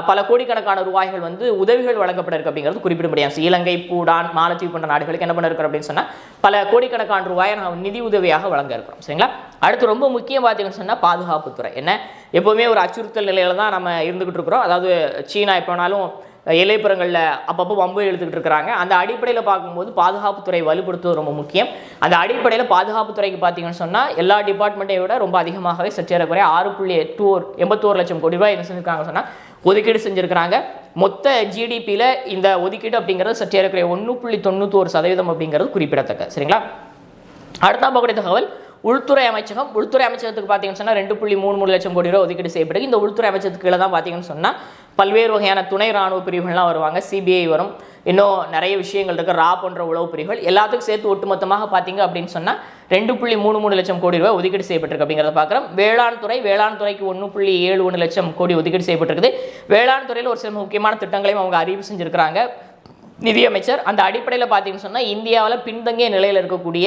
Speaker 1: பல கோடிக்கணக்கான ரூபாய்கள் வந்து உதவிகள் வழங்கப்பட இருக்கு அப்படிங்கிறது குறிப்பிட முடியாது. இலங்கை, பூடான், மாலத்தீவு போன்ற நாடுகளுக்கு என்ன பண்ண இருக்கிறோம் அப்படின்னு சொன்னால் பல கோடிக்கணக்கான ரூபாயை நம்ம நிதி உதவியாக வழங்க இருக்கிறோம். சரிங்களா? அடுத்து ரொம்ப முக்கியம் பார்த்தீங்கன்னு சொன்னால் பாதுகாப்புத்துறை. என்ன, எப்போவுமே ஒரு அச்சுறுத்தல் நிலையில தான் நம்ம இருந்துகிட்டு இருக்கிறோம். அதாவது சீனா எப்போனாலும் எல்லைப்புறங்களில் அப்பப்போ வம்பு இழுத்துக்கிட்டு இருக்கிறாங்க. அந்த அடிப்படையில் பார்க்கும்போது பாதுகாப்புத்துறை வலுப்படுத்துவது ரொம்ப முக்கியம். அந்த அடிப்படையில் பாதுகாப்புத்துறைக்கு பார்த்தீங்கன்னு சொன்னால் எல்லா டிபார்ட்மெண்ட்டையும் விட ரொம்ப அதிகமாகவே சற்றேறக்குறைய 6.81 லட்சம் கோடி ரூபாய் என்ன செஞ்சுருக்காங்க சொன்னால் ஒதுக்கீடு செஞ்சுருக்கிறாங்க. மொத்த ஜிடிபியில் இந்த ஒதுக்கீடு அப்படிங்கிறது சற்றேறக்குறைய 1.91% அப்படிங்கிறது குறிப்பிடத்தக்க. சரிங்களா? அடுத்த பார்க்கக்கூடிய தகவல் உள்துறை அமைச்சகம். உள்துறை அமைச்சகத்துக்கு பார்த்தீங்கன்னு சொன்னால் 2.33 லட்சம் கோடி ரூபாய் ஒதுக்கீடு செய்யப்படுது. இந்த உள்துறை அமைச்சகத்துக்கு கீழே தான் பார்த்தீங்கன்னு சொன்னால் பல்வேறு வகையான துணை ராணுவ பிரிவுகள்லாம் வருவாங்க. சிபிஐ வரும், இன்னும் நிறைய விஷயங்கள் இருக்குது, ரா போன்ற உளவு பிரிவுகள் எல்லாத்துக்கும் சேர்த்து ஒட்டுமொத்தமாக பார்த்தீங்க அப்படின்னு சொன்னால் 2.33 லட்சம் கோடி ரூபாய் ஒதுக்கீடு செய்யப்பட்டிருக்கு அப்படிங்கிறத பார்க்குறோம். வேளாண் துறைக்கு 1.71 லட்சம் கோடி ஒதுக்கீடு செய்யப்பட்டிருக்குது. வேளாண் துறையில் ஒரு சில முக்கியமான திட்டங்களையும் அவங்க அறிவிப்பு செஞ்சுருக்கிறாங்க நிதியமைச்சர். அந்த அடிப்படையில் பார்த்தீங்கன்னு சொன்னால் இந்தியாவில் பின்தங்கிய நிலையில் இருக்கக்கூடிய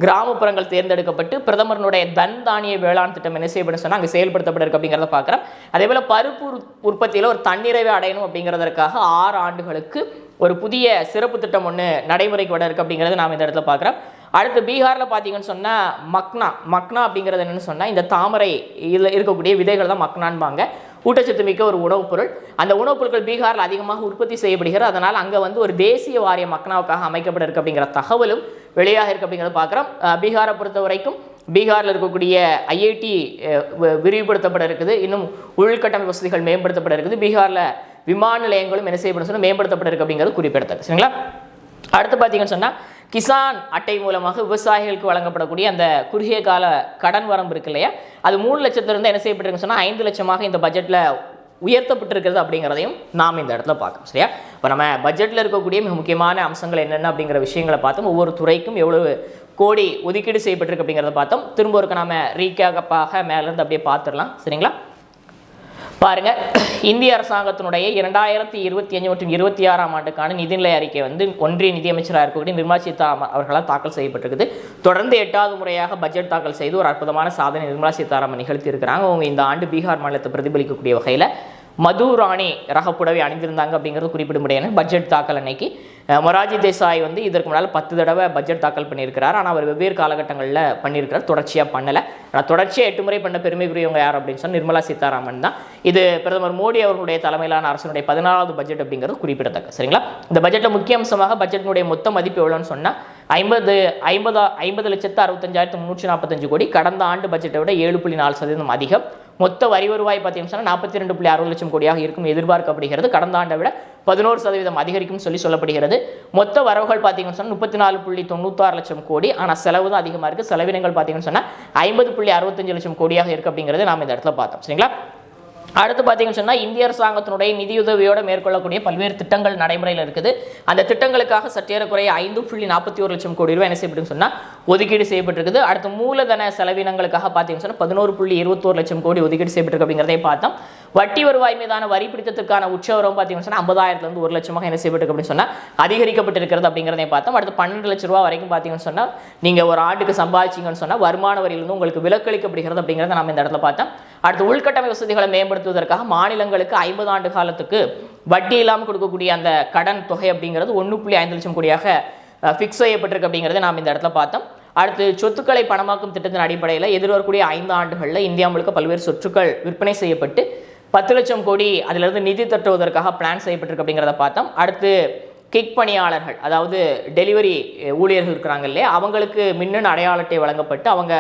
Speaker 1: கிராமப்புறங்கள் தேர்ந்தெடுக்கப்பட்டு பிரதமருடைய தன் தானிய வேளாண் திட்டம் என்ன செய்யப்படும் சொன்னால் அங்கே செயல்படுத்தப்பட இருக்கு அப்படிங்கிறத பார்க்குறோம். அதே போல் பருப்பு உற்பத்தியில் ஒரு தன்னிறைவை அடையணும் அப்படிங்கிறதற்காக 6 ஆண்டுகளுக்கு ஒரு புதிய சிறப்பு திட்டம் ஒன்று நடைமுறைக்கு வர இருக்குது அப்படிங்கிறத நாம் இந்த இடத்துல பார்க்குறோம். அடுத்து பீகாரில் பார்த்தீங்கன்னு சொன்னால் மக்னா அப்படிங்கிறது என்னென்னு சொன்னால் இந்த தாமரை இதில் இருக்கக்கூடிய விதைகள் தான் மக்னான்பாங்க. ஊட்டச்சத்து மிக்க ஒரு உணவுப் பொருள். அந்த உணவுப் பொருட்கள் பீகாரில் அதிகமாக உற்பத்தி செய்யப்படுகிறது. அதனால் அங்கே வந்து ஒரு தேசிய வாரிய மக்னாவுக்காக அமைக்கப்பட இருக்கு அப்படிங்கிற தகவலும் வெளியாக இருக்குது அப்படிங்கிறத பார்க்குறோம். பீகாரை பொறுத்த வரைக்கும் பீகாரில் இருக்கக்கூடிய ஐஐடி விரிவுபடுத்தப்பட இருக்குது. இன்னும் உள்கட்டமைப்பு வசதிகள் மேம்படுத்தப்பட இருக்குது. பீகாரில் விமான நிலையங்களும் என்ன செய்யப்படும் சொன்னால் மேம்படுத்தப்பட இருக்கு அப்படிங்கிறது குறிப்பிடத்தக்கது. சரிங்களா? அடுத்து பார்த்தீங்கன்னு சொன்னால் கிசான் அட்டை மூலமாக விவசாயிகளுக்கு வழங்கப்படக்கூடிய அந்த குறுகிய கால கடன் வரம்பு இருக்கு இல்லையா, அது 3 லட்சத்திலிருந்து என்ன செய்யப்பட்டிருக்குன்னு சொன்னால் 5 லட்சமாக இந்த பட்ஜெட்டில் உயர்த்தப்பட்டிருக்கிறது அப்படிங்கிறதையும் நாம் இந்த இடத்துல பார்க்கணும். சரியா? இப்போ நம்ம பட்ஜெட்டில் இருக்கக்கூடிய மிக முக்கியமான அம்சங்கள் என்னென்ன அப்படிங்கிற விஷயங்களை பார்த்தோம். ஒவ்வொரு துறைக்கும் எவ்வளவு கோடி ஒதுக்கீடு செய்யப்பட்டிருக்கு அப்படிங்கிறத பார்த்தோம். திரும்ப ஒரு நம்ம ரீகேப்பாக மேலேருந்து அப்படியே பார்த்துடலாம். சரிங்களா? பாருங்க, இந்திய அரசாங்கத்தினுடைய 2025 மற்றும் 26ஆம் ஆண்டுக்கான நிதிநிலை அறிக்கை வந்து ஒன்றிய நிதியமைச்சராக இருக்கக்கூடிய நிர்மலா சீதாராமன் அவர்களால் தாக்கல் செய்யப்பட்டிருக்குது. தொடர்ந்து 8வது முறையாக பட்ஜெட் தாக்கல் செய்து ஒரு அற்புதமான சாதனை நிர்மலா சீதாராமன் நிகழ்த்தி இருக்கிறாங்க. அவங்க இந்த ஆண்டு பீகார் மாநிலத்தை பிரதிபலிக்கக்கூடிய வகையில் மதுராணி ரக புடவை அணிந்திருந்தாங்க அப்படிங்கிறது குறிப்பிட முடியாது. பட்ஜெட் தாக்கல் அன்னைக்கு மொராஜி தேசாய் வந்து இதற்கு முன்னால் 10 தடவை பட்ஜெட் தாக்கல் பண்ணியிருக்கிறார். ஆனால் அவர் வெவ்வேறு காலகட்டங்களில் பண்ணியிருக்கிறார், தொடர்ச்சியாக பண்ணலை. ஆனால் தொடர்ச்சியாக 8 முறை பண்ண பெருமைக்குரியவங்க யார் அப்படின்னு சொன்னால் நிர்மலா சீதாராமன் தான். இது பிரதமர் மோடி அவர்களுடைய தலைமையிலான அரசினுடைய 14வது பட்ஜெட் அப்படிங்கிறது குறிப்பிடத்தக்க. சரிங்களா? இந்த பட்ஜெட்டில் முக்கிய அம்சமாக பட்ஜெட்டினுடைய மொத்த மதிப்பு எவ்வளோன்னு சொன்னால் 50,65,345 கோடி. கடந்த ஆண்டு பட்ஜெட்டை விட 7.4% அதிகம். மொத்த வரி வருவாய் பார்த்தீங்கன்னா 42.60 லட்சம் கோடியாக இருக்கும் எதிர்பார்க்கப்படுகிறது. கடந்த ஆண்டை விட 11% அதிகரிக்கும் சொல்லப்படுகிறது. மொத்த வரவுகள் பார்த்தீங்கன்னு சொன்னால் 34.96 லட்சம் கோடி. ஆனால் செலவு தான் அதிகமாக இருக்குது. செலவினங்கள் பார்த்தீங்கன்னு சொன்னால் 50.65 லட்சம் கோடியாக இருக்குது அப்படிங்கிறத நாம் இந்த இடத்துல பார்த்தோம். சரிங்களா? அடுத்து பார்த்தீங்கன்னு சொன்னால் இந்திய அரசாங்கத்தினுடைய நிதியுதவியோடு மேற்கொள்ளக்கூடிய பல்வேறு திட்டங்கள் நடைமுறையில் இருக்குது. அந்த திட்டங்களுக்காக சற்றேறக்குறைய 5.41 லட்சம் கோடி ரூபாய் என்ன செய்யப்பட்டு சொன்னால் ஒதுக்கீடு செய்யப்பட்டிருக்குது. அடுத்து மூலதன செலவினங்களுக்காக பார்த்தீங்கன்னு சொன்னால் 11.21 லட்சம் கோடி ஒதுக்கீடு செய்யப்பட்டிருக்கு அப்படிங்கிறதை பார்த்தோம். வட்டி வருவாய் மீதான வரி பிடித்தத்திற்கான உச்சவரம் பார்த்தீங்கன்னு சொன்னால் 50,000லேருந்து 1 லட்சமாக என்ன செய்யப்பட்டிருக்கு அப்படின்னு சொன்னால் அதிகரிக்கப்பட்டிருக்கிறது அப்படிங்கிறதை பார்த்தோம். அடுத்து 12 லட்ச ரூபா வரைக்கும் பார்த்தீங்கன்னு சொன்னால் நீங்கள் ஒரு ஆண்டுக்கு சம்பாதிச்சிங்கன்னு சொன்னால் வருமான வரியிலிருந்து உங்களுக்கு விலக்களிக்கப்படுகிறது அப்படிங்கிறத நம்ம இந்த இடத்துல பார்த்தோம். அடுத்து உள்கட்டமை வசதிகளை மேம்படுத்துவதற்காக மாநிலங்களுக்கு 50 ஆண்டு காலத்துக்கு வட்டி இல்லாமல் கொடுக்கக்கூடிய அந்த கடன் தொகை அப்படிங்கிறது 1.5 லட்சம் கோடியாக ஃபிக்ஸ் செய்யப்பட்டிருக்கு அப்படிங்கிறத நாம் இந்த இடத்துல பார்த்தோம். அடுத்து சொத்துக்களை பணமாக்கும் திட்டத்தின் அடிப்படையில் எதிர்வரக்கூடிய 5 ஆண்டுகளில் இந்தியா முழுக்க பல்வேறு சொத்துக்கள் விற்பனை செய்யப்பட்டு 10 லட்சம் கோடி அதிலிருந்து நிதி தட்டுவதற்காக பிளான் செய்யப்பட்டிருக்கு அப்படிங்கிறத பார்த்தோம். அடுத்து கிக் பணியாளர்கள், அதாவது டெலிவரி ஊழியர்கள் இருக்கிறாங்க இல்லையா, அவங்களுக்கு மின்னணு அடையாள அட்டை வழங்கப்பட்டு அவங்க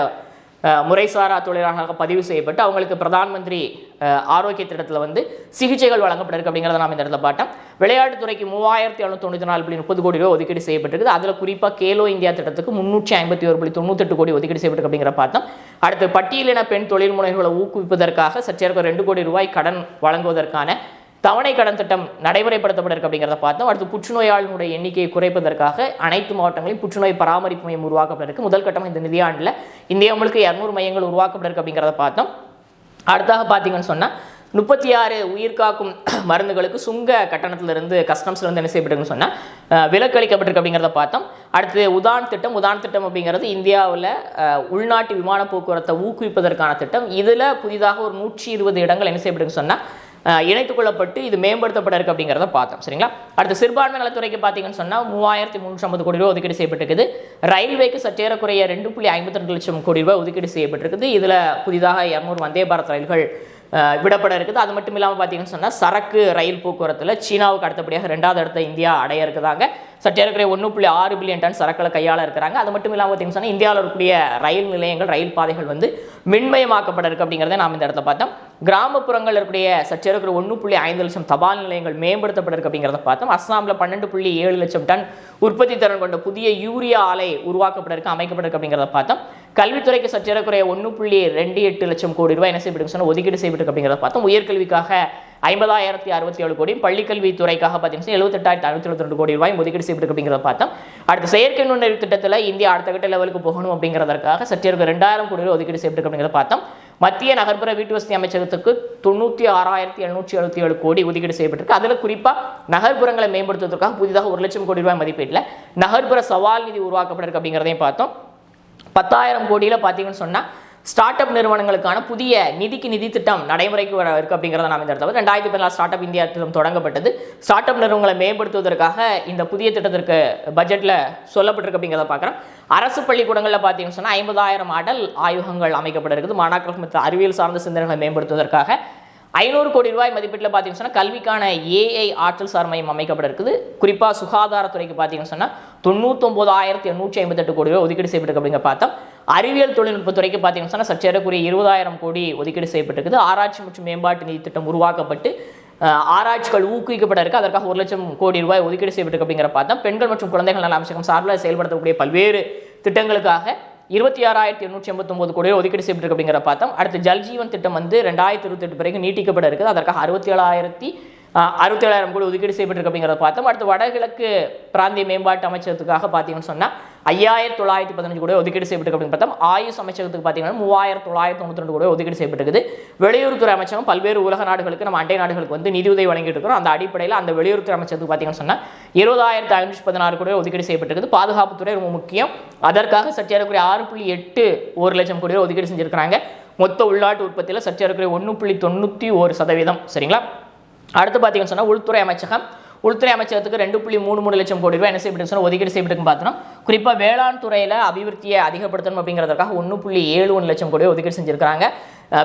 Speaker 1: முறைசாரா தொழிலாளர்களாக பதிவு செய்யப்பட்டு அவங்களுக்கு பிரதான் மந்திரி ஆரோக்கிய திட்டத்தில் வந்து சிகிச்சைகள் வழங்கப்பட்டிருக்கு அப்படிங்கிறத நாம் இந்த இடத்துல பார்த்தோம். விளையாட்டுத்துறைக்கு 3,794.30 கோடி ரூபாய் ஒதுக்கீடு செய்யப்பட்டிருக்குது. அதில் குறிப்பாக கேலோ இந்தியா திட்டத்துக்கு 351.98 கோடி ஒதுக்கீடு செய்யப்பட்டிருக்கு அப்படிங்கிற பார்த்தோம். அடுத்து பட்டியலின பெண் தொழில் முனைவோர்களை ஊக்குவிப்பதற்காக சற்றேறக்குறைய 2 கோடி ரூபாய் கடன் வழங்குவதற்கான தவணை கடன் திட்டம் நடைமுறைப்படுத்தப்பட இருக்கு அப்படிங்கிறத பார்த்தோம். அடுத்து புற்றுநோயாளர்களுடைய எண்ணிக்கையை குறைப்பதற்காக அனைத்து மாவட்டங்களிலும் புற்றுநோய் பராமரிப்பு மையம் உருவாக்கப்பட இருக்கு. முதல் கட்டமாக இந்த நிதியாண்டில் இந்தியா முழுக்க 200 மையங்கள் உருவாக்கப்பட இருக்கு அப்படிங்கிறத பார்த்தோம். அடுத்தாக பார்த்தீங்கன்னு சொன்னால் 36 உயிர்காக்கும் மருந்துகளுக்கு சுங்க கட்டணத்திலிருந்து கஸ்டம்ஸ்லேருந்து என்ன செய்யப்பட்டிருக்குன்னு சொன்னால் விலக்கு அளிக்கப்பட்டிருக்கு அப்படிங்கிறத பார்த்தோம். அடுத்து உதான் திட்டம் அப்படிங்கிறது இந்தியாவில் உள்நாட்டு விமான போக்குவரத்தை ஊக்குவிப்பதற்கான திட்டம். இதில் புதிதாக ஒரு 120 இடங்கள் என்ன செய்யப்பட்டிருக்குன்னு சொன்னால் இணைத்துக் கொள்ளப்பட்டு இது மேம்படுத்தப்பட இருக்கு அப்படிங்கிறத பார்த்தோம். சரிங்களா? அடுத்து சிறுபான்மை நலத்துறைக்கு பார்த்தீங்கன்னு சொன்னால் 3350 கோடி ரூபாய் ஒதுக்கீடு செய்யப்பட்டிருக்குது. ரயில்வேக்கு சற்றேறக்குறைய 2.52 லட்சம் கோடி ரூபாய் ஒதுக்கீடு செய்யப்பட்டிருக்குது. இதில் புதிதாக 200 வந்தே பாரத் ரயில்கள் விடப்பட இருக்குது. அது மட்டும் இல்லாமல் பார்த்தீங்கன்னு சொன்னால் சரக்கு ரயில் போக்குவரத்தில் சீனாவுக்கு அடுத்தபடியாக 2வது இடத்த இந்தியா அடைய இருக்குதாங்க. சற்றேறக்குறைய 1.6 பில்லியன் டன் சரக்குகளை கையாள இருக்கிறாங்க. அது மட்டும் இல்லாமல் பார்த்தீங்கன்னு சொன்னால் இந்தியாவில் இருக்கக்கூடிய ரயில் நிலையங்கள் ரயில் பாதைகள் வந்து மின்மயமாக்கப்பட இருக்கு அப்படிங்கிறத நாம் இந்த இடத்துல பார்த்தோம். கிராமப்புறங்கள் இருக்கக்கூடிய சற்றேறக்குறைய 1.5 லட்சம் தபால் நிலையங்கள் மேம்படுத்தப்பட இருக்கு அப்படிங்கிறத பார்த்தோம். அஸ்ஸாமில் 12.7 லட்சம் டன் உற்பத்தி திறன் கொண்ட புதிய யூரியா ஆலை உருவாக்கப்பட இருக்கு அமைக்கப்பட இருக்கு அப்படிங்கிறத பார்த்தோம். கல்வித்துறைக்கு சற்றேறக்குறைய 1.28 லட்சம் கோடி ரூபாய் என்ன செய்யப்பட்டு சொன்னால் ஒதுக்கீடு செய்யப்பட்டு அப்படிங்கிறத பார்த்தோம். உயர்கல்விக்காக 50,067 கோடி, பள்ளிக்கல்வித்துறைக்காக பார்த்தீங்கன்னா 78,672 கோடி ரூபாய் ஒதுக்கீடு செய்யப்பட்டு அப்படிங்கிறத பார்த்தோம். அடுத்த செயற்கை நுண்ணறிவு திட்டத்தில் இந்தியா அடுத்த கட்ட லெவலுக்கு போகணும் அப்படிங்கிறதற்காக சற்றேறக்குறைய 2000 கோடி ரூபாய் ஒதுக்கீடு செய்யப்பட்டு அப்படிங்கிறத பார்த்தோம். மத்திய நகர்ப்புற வீட்டு வசதி அமைச்சகத்துக்கு 96,777 கோடி ஒதுக்கீடு செய்யப்பட்டிருக்கு. அதில் குறிப்பாக நகர்ப்புறங்களை மேம்படுத்துவதற்காக புதிதாக 1 லட்சம் கோடி ரூபாய் மதிப்பீட்டில் நகர்ப்புற சவால் நிதி உருவாக்கப்பட்டிருக்கு அப்படிங்கிறதையும் பார்த்தோம். 10,000 கோடியில் பார்த்தீங்கன்னு சொன்னால் ஸ்டார்ட் அப் நிறுவனங்களுக்கான புதிய நிதி திட்டம் நடைமுறைக்கு வர இருக்கு அப்படிங்கிறத நாம் இந்த இடத்துல 2014 ஸ்டார்ட் அப் இந்தியா திட்டம் தொடங்கப்பட்டது. ஸ்டார்ட் அப் நிறுவனங்களை மேம்படுத்துவதற்காக இந்த புதிய திட்டத்திற்கு பட்ஜெட்டில் சொல்லப்பட்டிருக்கு அப்படிங்கிறத பார்க்குறோம். அரசு பள்ளிக்கூடங்களில் பார்த்தீங்கன்னு சொன்னால் 50,000 அடல் ஆய்வகங்கள் அமைக்கப்பட இருக்குது. மாணாக்கர்கள் மற்றும் அறிவியல் சார்ந்த சிந்தனைகளை மேம்படுத்துவதற்காக 500 கோடி ரூபாய் மதிப்பீட்டில் பார்த்தீங்கன்னு சொன்னால் கல்விக்கான ஏஐ ஆற்றல் சார் மையம் அமைக்கப்பட இருக்குது. குறிப்பாக சுகாதாரத்துறைக்கு பார்த்தீங்கன்னு சொன்னால் 99,858 கோடி ரூபாய் ஒதுக்கீடு செய்யப்பட்டிருக்கு அப்படிங்கிற பார்த்தோம். அறிவியல் தொழில்நுட்பத்துறைக்கு பார்த்தீங்கன்னு சொன்னால் சற்றேறக்குறைய 20,000 கோடி ஒதுக்கீடு செய்யப்பட்டிருக்குது. ஆராய்ச்சி மற்றும் மேம்பாட்டு நிதி திட்டம் உருவாக்கப்பட்டு ஆராய்ச்சிகள் ஊக்குவிக்கப்பட இருக்கு. அதற்காக 1 லட்சம் கோடி ரூபாய் ஒதுக்கீடு செய்யப்பட்டிருக்கு அப்படிங்கிற பார்த்தோம். பெண்கள் மற்றும் குழந்தைகள் நல அமைச்சகம் சார்பில் செயல்படுத்தக்கூடிய பல்வேறு திட்டங்களுக்காக 26,889 கோடி ஒதுக்கீடு செய்யப்பட்டிருக்கு அப்படிங்கிற பார்த்தோம். அடுத்து ஜல்ஜீவன் திட்டம் வந்து 2028 பிறகு நீட்டிக்கப்பட இருக்குது. அதற்காக 67,000 கோடி ஒதுக்கீடு செய்யப்பட்டிருக்கு அப்படிங்கிறத பார்த்தோம். அடுத்து வடகிழக்கு பிராந்திய மேம்பாட்டு அமைச்சகத்துக்காக பார்த்தீங்கன்னு சொன்னால் 5,915 கோடி ஒதுக்கீடு செய்யப்பட்டிருக்கு அப்படின்னு பார்த்தோம். ஆயுஷ் அமைச்சகத்துக்கு பார்த்தீங்கன்னா 3,992 கோடி ஒதுக்கீடு செய்யப்பட்டிருக்குது. வெளியுறவுத்துறை அமைச்சகம் பல்வேறு உலக நாடுகளுக்கு நம்ம அண்டை நாடுகளுக்கு வந்து நிதியுதவி வழங்கிட்டு இருக்கிறோம். அந்த அடிப்படையில் அந்த வெளியுறவுத்துறை அமைச்சகத்துக்கு பார்த்தீங்கன்னு சொன்னால் 20,516 கோடி ஒதுக்கீடு செய்யப்பட்டிருக்குது. பாதுகாப்புத்துறை ரொம்ப முக்கியம். அதற்காக சற்றேறக்குறைய 6.81 லட்சம் கோடி ஒதுக்கீடு செஞ்சிருக்கிறாங்க. மொத்த உள்நாட்டு உற்பத்தியில் சற்றேறக்குறைய 1.91%. சரிங்களா? அடுத்து பார்த்தீங்கன்னு சொன்னால் உள்துறை அமைச்சகத்துக்கு 2.33 லட்சம் கோடி ரூபாய் என்ன செய்யப்பட்டு சொன்னால் ஒதுக்கீடு செய்யப்பட்டு பார்த்தோம். குறிப்பாக வேளாண் துறையில் அபிவிருத்தியை அதிகப்படுத்தணும் அப்படிங்கிறதுக்காக 1.71 லட்சம் கோடி ஒதுக்கீடு செஞ்சிருக்காங்க.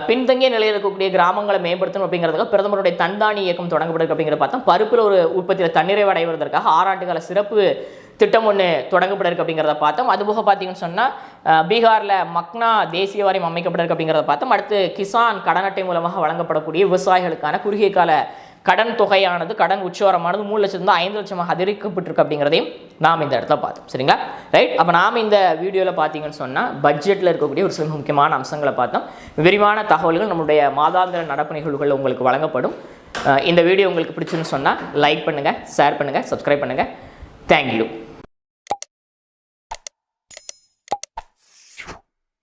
Speaker 1: பின்தங்கிய நிலையில் இருக்கக்கூடிய கிராமங்களை மேம்படுத்தணும் அப்படிங்கிறதுக்காக பிரதமருடைய தன்தானி இயக்கம் தொடங்கப்பட்டிருக்கு அப்படிங்கிற பார்த்தோம். பருப்பில் ஒரு உற்பத்தியில் தன்னிறைவு அடைவதற்காக 6 ஆண்டுகால சிறப்பு திட்டம் ஒன்று தொடங்கப்பட இருக்கு அப்படிங்கிறத பார்த்தோம். அதுபோக பார்த்தீங்கன்னு சொன்னால் பீகாரில் மக்னா தேசிய வாரியம் அமைக்கப்பட இருக்கு அப்படிங்கிறத பார்த்தோம். அடுத்து கிசான் கடன் அட்டை மூலமாக வழங்கப்படக்கூடிய விவசாயிகளுக்கான குறுகிய கால கடன் தொகையானது கடன் உச்சவரமானது 3 லட்சம் 5 லட்சமாக அதிகரிக்கப்பட்டிருக்கு அப்படிங்கிறதையும் நாம் இந்த இடத்துல பார்த்தோம். சரிங்களா? ரைட். அப்போ நாம் இந்த வீடியோவில் பார்த்தீங்கன்னு சொன்னால் பட்ஜெட்டில் இருக்கக்கூடிய ஒரு சில முக்கியமான அம்சங்களை பார்த்தோம். விரிவான தகவல்கள் நம்முடைய மாதாந்திர நடப்பு நிகழ்வுகள் உங்களுக்கு வழங்கப்படும். இந்த வீடியோ உங்களுக்கு பிடிச்சுன்னு சொன்னால் லைக் பண்ணுங்கள், ஷேர் பண்ணுங்கள், சப்ஸ்கிரைப் பண்ணுங்கள். தேங்க்யூ.